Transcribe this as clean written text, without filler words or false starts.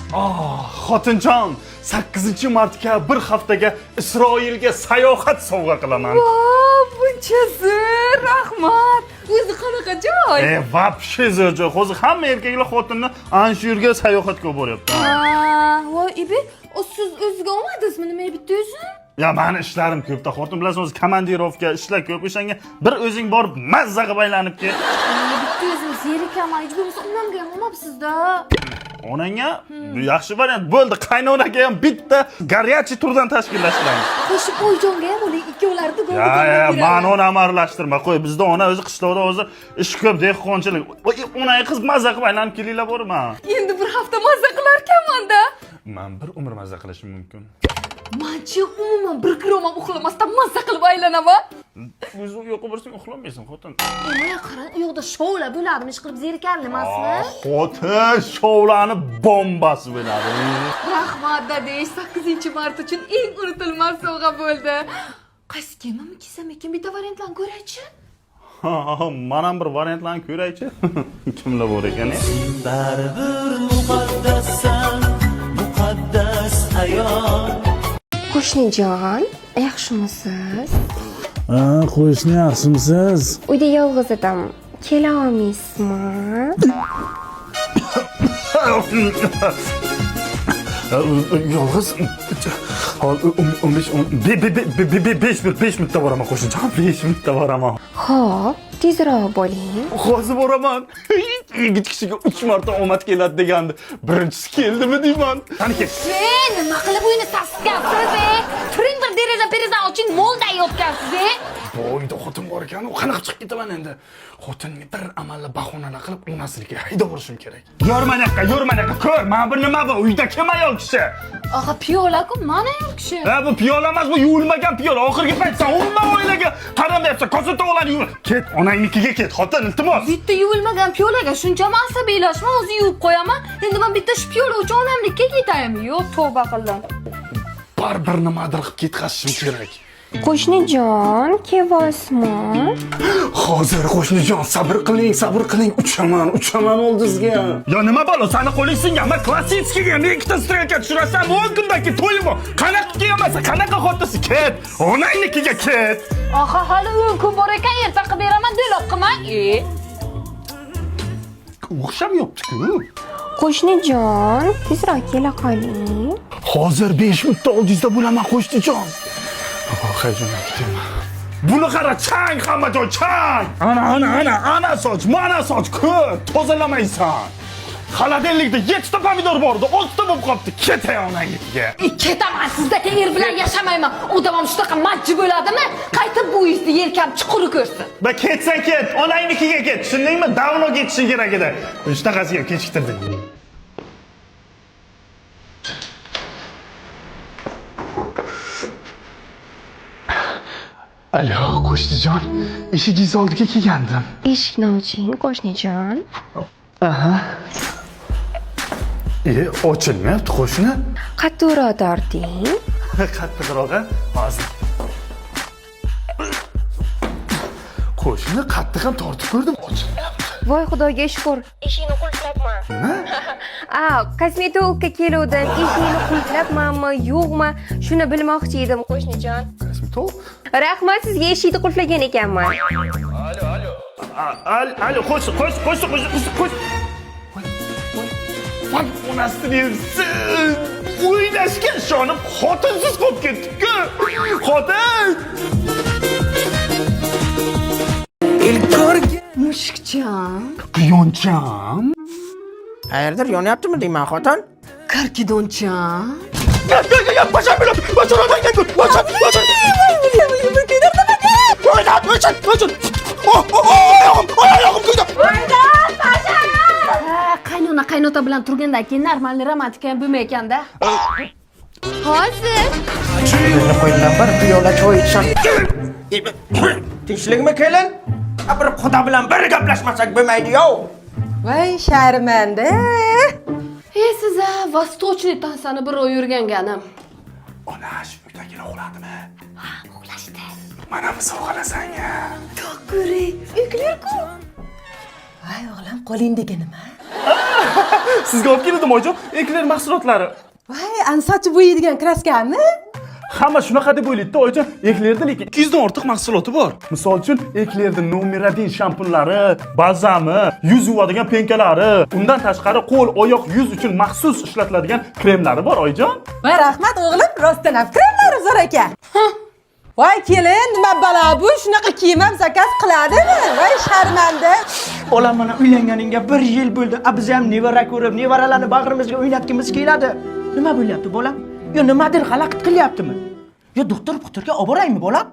Xotinjon, 8-martga bir haftaga Isroilga sayohat sovg'a qilaman. Voy, bunchasi, rahmat. O'zi qanaqa joy? Vapshe joy. Hozir hamma erkaklar xotinni ana shu yerga sayohatga boryapti. Voy, ibi, siz o'zingizga olmadingizmi? Nima bitta o'zing? Ya, meni ishlarim ko'pda. Xotin bilasizmi, o'zi komandirovka, ishlar ko'p. O'shanga bir o'zing borib mazza qilib aylanib kel. Bitta o'zingiz yerikam, bo'lmasa onamga ham olmabsiz-da. Onangga yaxshi variant bo'ldi. Qaynonaga ham bitta горячий turdan tashkillashtiramiz. Qo'shib Oyjonga ham ular ikkovlarni go'ng men onamni aralashtirma. Qo'y, bizda ona o'zi qishloqda o'zi ish ko'p, dehqonchilik. Onang qiz mazza qilib aylanib kelinglar borma. Endi bir hafta mazza qilar ekanman-da. Men bir umr mazza qilishim mumkin. Menchi umuman bir kirom ham uxlamasdan mazza qilib aylanaman. O'zi yo'q bo'lsang uxlamaysan, xotin. Mana qarang, u yoqda shoular bo'ladimi, ish qilib zerikarli emasmi? Xotin, shoularni bombasi bo'ladi. Rahmat dadash, 8-mart uchun eng unutilmas sovg'a bo'ldi. Qaysi kiyimimni kiysam ekan, bitta variantlarni ko'raychi. Mana bir variantlarni ko'raychi. Kimlar bor ekan? Baribir muqaddassan, muqaddas ayol. Qo'shnijon, yaxshimisiz? Qo'shni yaxshimisiz? Uyda yolg'iz edim. Kela olmaysizmi? Yolg'iz 5 minutda boraman qo'shnijon, 5 minutda boraman. Xo'p, tezroq bo'ling. Hozir boraman. Yigit kishiga 3 marta omad keladi degandi. Birinchisi keldimi deyman. Qani kel. Nima qilib uyni tasqabsiz? Turing bir deraza oching, molday yotgansiz. Bo'yda xotin bor ekan, u qanaqa chiqib ketaman endi. Xotinni bir amalla bahona qilib onasiga haydab borishim kerak. Yo'rmanaqa, ko'r, men bu nima bu? Uyda kim ayol kishi? Aha, piyola-ku, mana ayol kishi. Bu piyola emas, bu yuvilmagan piyola. Oxirgi paytda umuman o'ylaga qaramayapsan. Kosa to'g'lan yuv. Ket, onangnikiga ket, xotin, iltimos. Bitta yuvilmagan piyolaga shunchami asabiylashma, o'zi yuvib qo'yaman. Endi men bitta shu piyola uchun onamnikiga ketaymi? Yo'q, tavba qildim. Baribir nimadir qilib ketkazishim kerak. Qo'shnijon, kelyapsizmi? Hozir qo'shnijon, sabr qiling, uchaman oldingizga. Yo, nima balo, seni qo'ling singanmi? Klassitskiga ham ikkita strelka tushirasan, 10 kundan keyin to'yim bor. Qanaqa kiyamasa, qanaqa xotinsi, ket. Onangnikiga ket. Aha, hali 10 kun bor ekan, erta qilib beraman, deloq qilmang. O'xshamyapti-ku. Qo'shnijon, tezroq kela qoling. Hozir 5 minutda oldingizda bo'laman, qo'shnijon. Hayajonga ketaman. Buni qara, chang, hamma joy chang. Ana soch, mana soch, ko'r, tozalamaysan. Xaladellikda 7 ta pomidor bor edi, 10 ta bo'lib qolibdi. Ketay onangnikiga. Ketaman, sizdagi er bilan yashamayman. Odam ham shunaqa majji bo'ladimi? Qaytib bu izni yelkam chuquri ko'rsin. Ba ketsan ket, onangnikiga ket. Tushundingmi? Davno ketishing kerak edi. Shunaqasiga kechiktirding. Alo, qo'shnijon. Eshigingiz oldiga kelgandim. Eshikni oching, qo'shnijon. Aha. Ochilmayapti, qo'shni. Qattiqroq torting. Qattiqroq, hozir. Qo'shni qattiq ham tortib ko'rdim, ochilmayapti. Voy xudoga shukr. Eshikni qulflabman. Nima? Kosmetologga keluvdim. Eshikni qulflabmanmi, yo'qmi? Shuni bilmoqchi edim, qo'shnijon. Kosmetolog? Rahmat, sizga eshikni qulflagan ekanman. Alo, qo'sh. Voy, onasini yersin. O'ynashga ishonib, xotinsiz qolib ketdik-ku. Xotin! Mushukcham. Quyoncham. Qayerdir yonyaptimi deyman, xotin? Karkidoncham. Qaynota bilan turgandan keyin normalniy romantika ham bo'lmaykanda. Hozir. Sizni qo'yindan bir piyola choy ichsam. Tinchlikmi kelin? Bir xudo bilan bir gaplashmasak bo'lmaydi-ku. Voy sharmanda. Siz vostochniy tansani bir oy yurganganim. Ona shu uydagilar uxladimi? Ha, uxlashdi. Mana bu sovg'alasang-a. Ko'ring, uykular-ku. Voy o'g'lim, qo'lingdagi nima? Sizga olib keldim oyijon, ekler mahsulotlari. Voy, an sochi bo'yaydigan kraskami? Hamma shunaqa deb o'ylaydi-da, oyijon. Eklerda lekin 200 dan ortiq mahsuloti bor. Misol uchun, eklerda nomer 1 shampunlari, balzami, yuz yuvadigan penkalari, undan tashqari qo'l, oyoq, yuz uchun maxsus ishlatiladigan kremlari bor, oyijon. Voy, rahmat o'g'lim, rostdan ham kremlari zo'r ekan. Voy, kelin, nima balo bu? Shunaqa kiyim ham zakaz qiladimi? Voy, sharmanda. Bolam mana uylanganingga 1 yil bo'ldi. Biz ham nevara ko'rib, nevaralarni bag'rimizga o'ynatgimiz keladi. Nima bo'lyapti bolam? Yo nimadir xalaqit qilyaptimi? Yo doktorga olib boraymi bolam?